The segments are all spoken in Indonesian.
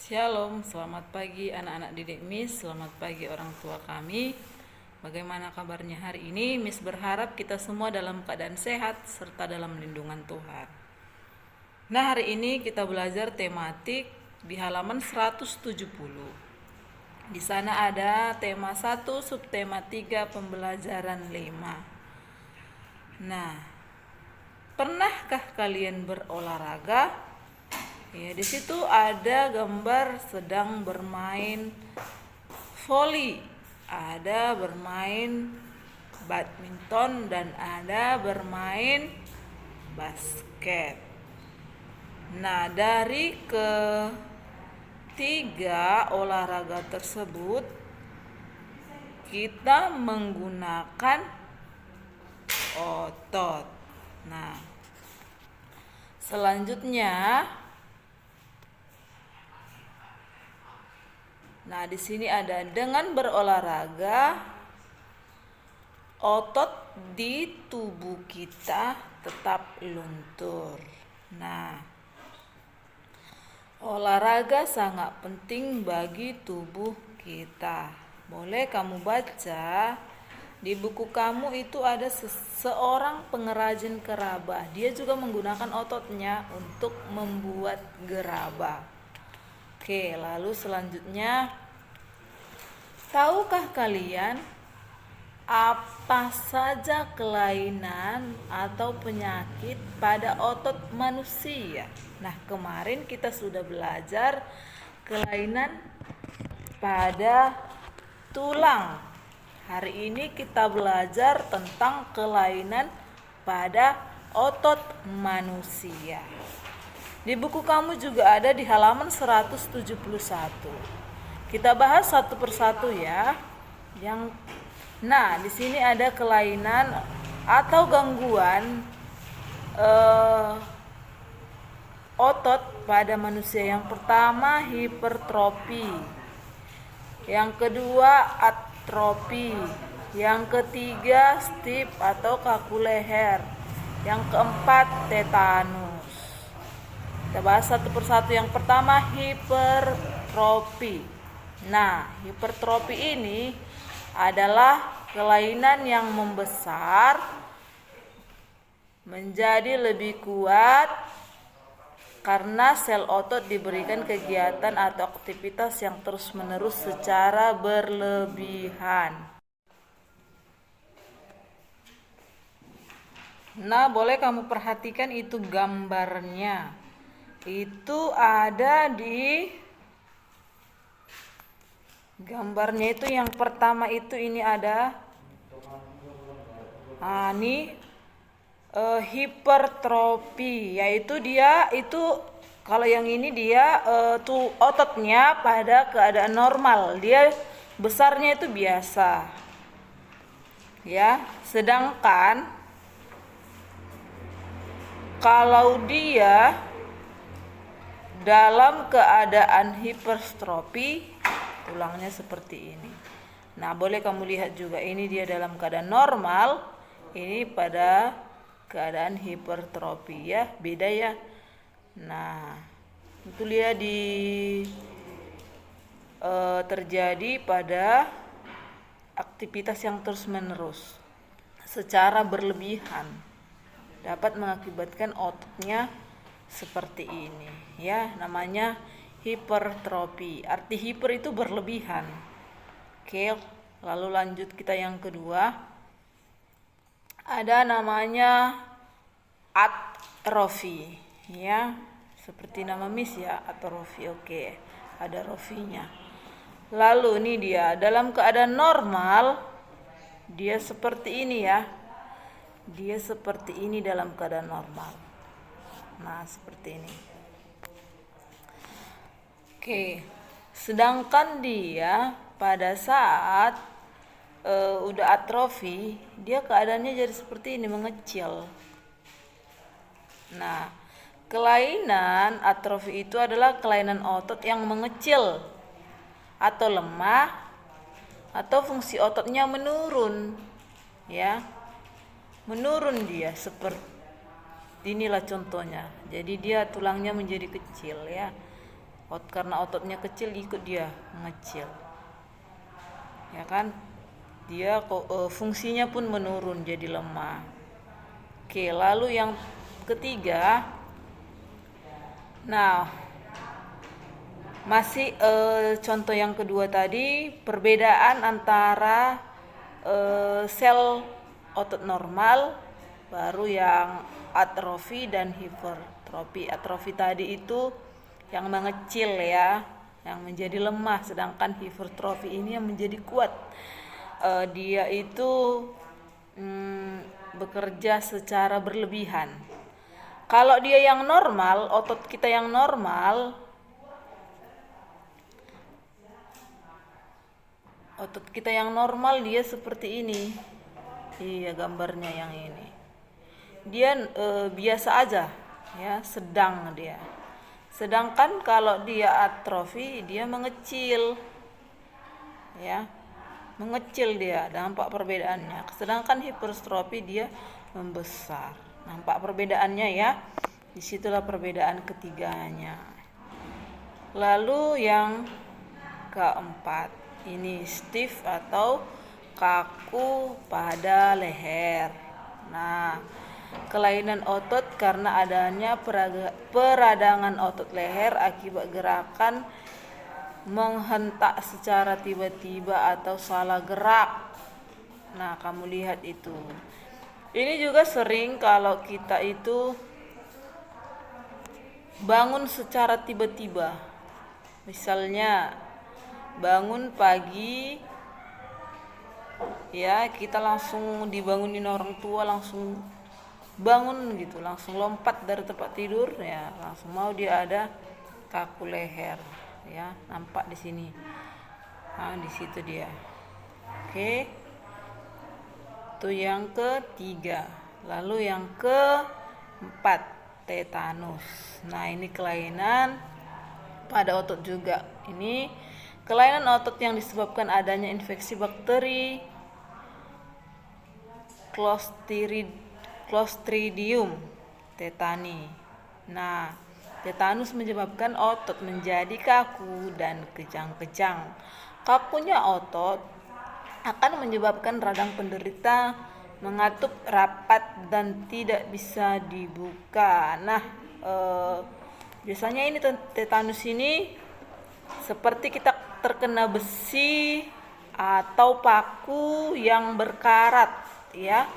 Shalom, selamat pagi anak-anak didik Miss, selamat pagi orang tua kami. Bagaimana kabarnya hari ini? Miss berharap kita semua dalam keadaan sehat serta dalam lindungan Tuhan. Nah, hari ini kita belajar tematik di halaman 170. Di sana ada tema 1, subtema 3, pembelajaran 5. Nah, pernahkah kalian berolahraga? Ya, di situ ada gambar sedang bermain voli, ada bermain badminton, dan ada bermain basket. Nah, dari ketiga olahraga tersebut kita menggunakan otot. Nah, selanjutnya, di sini ada dengan berolahraga otot di tubuh kita tetap luntur. Nah, olahraga sangat penting bagi tubuh kita. Boleh kamu baca di buku kamu itu ada seorang pengrajin gerabah. Dia juga menggunakan ototnya untuk membuat gerabah. Oke, lalu selanjutnya, tahukah kalian apa saja kelainan atau penyakit pada otot manusia? Nah, kemarin kita sudah belajar kelainan pada tulang. Hari ini kita belajar tentang kelainan pada otot manusia. Di buku kamu juga ada di halaman 171. Kita bahas satu persatu ya. Di sini ada kelainan atau gangguan otot pada manusia. Yang pertama hipertrofi, yang kedua atrofi, yang ketiga stiff atau kaku leher, yang keempat tetanus. Kita bahas satu persatu. Yang pertama hipertrofi. Nah, hipertrofi ini adalah kelainan yang membesar menjadi lebih kuat karena sel otot diberikan kegiatan atau aktivitas yang terus-menerus secara berlebihan. Nah, boleh kamu perhatikan itu gambarnya. Itu ada di gambarnya itu yang pertama itu ini ada hipertrofi, yaitu dia itu kalau yang ini dia tuh ototnya pada keadaan normal, dia besarnya itu biasa. Ya, sedangkan kalau dia dalam keadaan hipertrofi, tulangnya seperti ini. Nah, boleh kamu lihat juga ini dia dalam keadaan normal, ini pada keadaan hipertrofi ya, beda ya. Nah, itu dia terjadi pada aktivitas yang terus-menerus secara berlebihan dapat mengakibatkan ototnya seperti ini ya, namanya hipertrofi. Arti hiper itu berlebihan. Oke, lalu lanjut kita yang kedua. Ada namanya atrofi ya, seperti nama Miss ya, atrofi. Oke, ada rofinya. Lalu ini dia dalam keadaan normal, dia seperti ini ya. Dia seperti ini dalam keadaan normal. Nah, seperti ini. Oke, sedangkan dia pada saat udah atrofi, dia keadaannya jadi seperti ini, mengecil. Nah, kelainan atrofi itu adalah kelainan otot yang mengecil atau lemah atau fungsi ototnya menurun ya. Menurun dia seperti inilah contohnya. Jadi dia tulangnya menjadi kecil ya. Karena ototnya kecil, ikut dia mengecil, ya kan? Dia fungsinya pun menurun, jadi lemah. Oke, lalu yang ketiga, nah masih contoh yang kedua tadi, perbedaan antara sel otot normal, baru yang atrofi dan hipertrofi. Atrofi tadi itu yang mengecil ya, yang menjadi lemah, sedangkan hipertrofi ini yang menjadi kuat. Dia itu bekerja secara berlebihan. Kalau dia yang normal, otot kita yang normal, dia seperti ini. Iya, gambarnya yang ini. Dia biasa aja, ya, sedang dia. Sedangkan kalau dia atrofi, dia mengecil, ya, mengecil dia. Nampak perbedaannya. Sedangkan hipertrofi dia membesar. Nampak perbedaannya ya. Disitulah perbedaan ketiganya. Lalu yang keempat, ini stiff atau kaku pada leher. Nah, kelainan otot karena adanya peradangan otot leher akibat gerakan menghentak secara tiba-tiba atau salah gerak. Nah, kamu lihat itu. Ini juga sering kalau kita itu bangun secara tiba-tiba. Misalnya bangun pagi, ya, kita langsung dibangunin orang tua, langsung bangun gitu, langsung lompat dari tempat tidur, ya, langsung mau dia ada kaku leher, ya, nampak di sini. Nah, di situ dia. Oke. Itu yang ketiga. Lalu yang keempat, tetanus. Nah, ini kelainan pada otot juga. Ini kelainan otot yang disebabkan adanya infeksi bakteri Clostridium tetani. Nah, tetanus menyebabkan otot menjadi kaku dan kejang-kejang. Kakunya otot akan menyebabkan radang penderita mengatup rapat dan tidak bisa dibuka. Nah, biasanya ini tetanus ini seperti kita terkena besi atau paku yang berkarat, ya.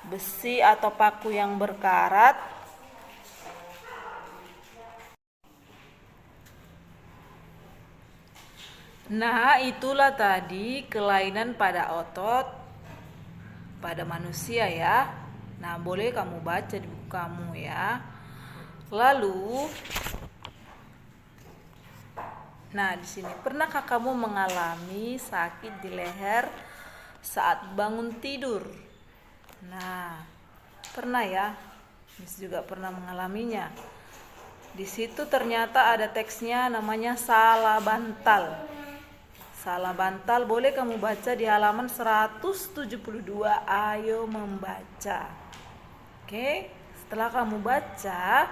Besi atau paku yang berkarat. Nah, itulah tadi kelainan pada otot pada manusia ya. Nah, boleh kamu baca di buku kamu ya. Lalu, nah di sini, pernahkah kamu mengalami sakit di leher saat bangun tidur? Nah, pernah ya. Miss juga pernah mengalaminya. Di situ ternyata ada teksnya namanya salah bantal. Salah bantal boleh kamu baca di halaman 172. Ayo membaca. Oke, setelah kamu baca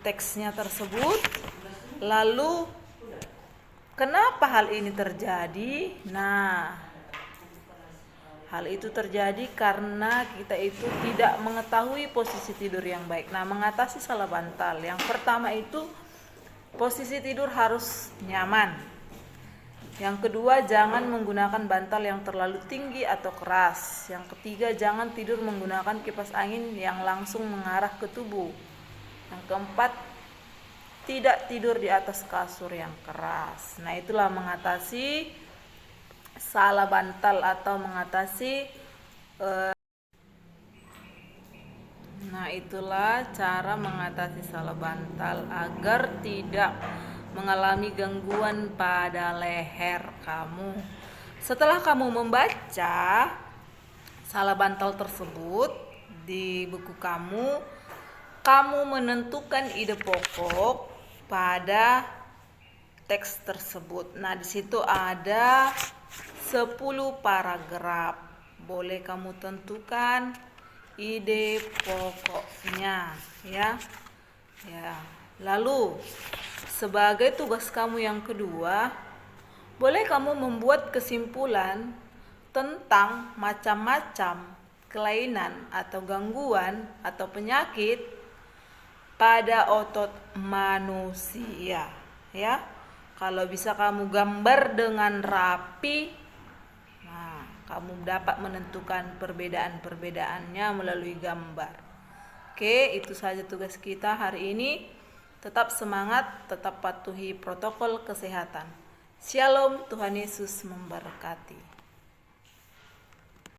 teksnya tersebut, lalu kenapa hal ini terjadi? Nah, hal itu terjadi karena kita itu tidak mengetahui posisi tidur yang baik. Nah, mengatasi salah bantal, yang pertama itu posisi tidur harus nyaman. Yang kedua, jangan menggunakan bantal yang terlalu tinggi atau keras. Yang ketiga, jangan tidur menggunakan kipas angin yang langsung mengarah ke tubuh. Yang keempat, tidak tidur di atas kasur yang keras. Nah, itulah mengatasi salah bantal atau mengatasi Nah, itulah cara mengatasi salah bantal agar tidak mengalami gangguan pada leher kamu. Setelah kamu membaca salah bantal tersebut di buku kamu, kamu menentukan ide pokok pada teks tersebut. Nah, di situ ada 10 paragraf. Boleh kamu tentukan ide pokoknya, ya. Ya. Lalu, sebagai tugas kamu yang kedua, boleh kamu membuat kesimpulan tentang macam-macam kelainan atau gangguan atau penyakit pada otot manusia, ya. Kalau bisa kamu gambar dengan rapi, nah, kamu dapat menentukan perbedaan-perbedaannya melalui gambar. Oke, itu saja tugas kita hari ini. Tetap semangat, tetap patuhi protokol kesehatan. Shalom, Tuhan Yesus memberkati.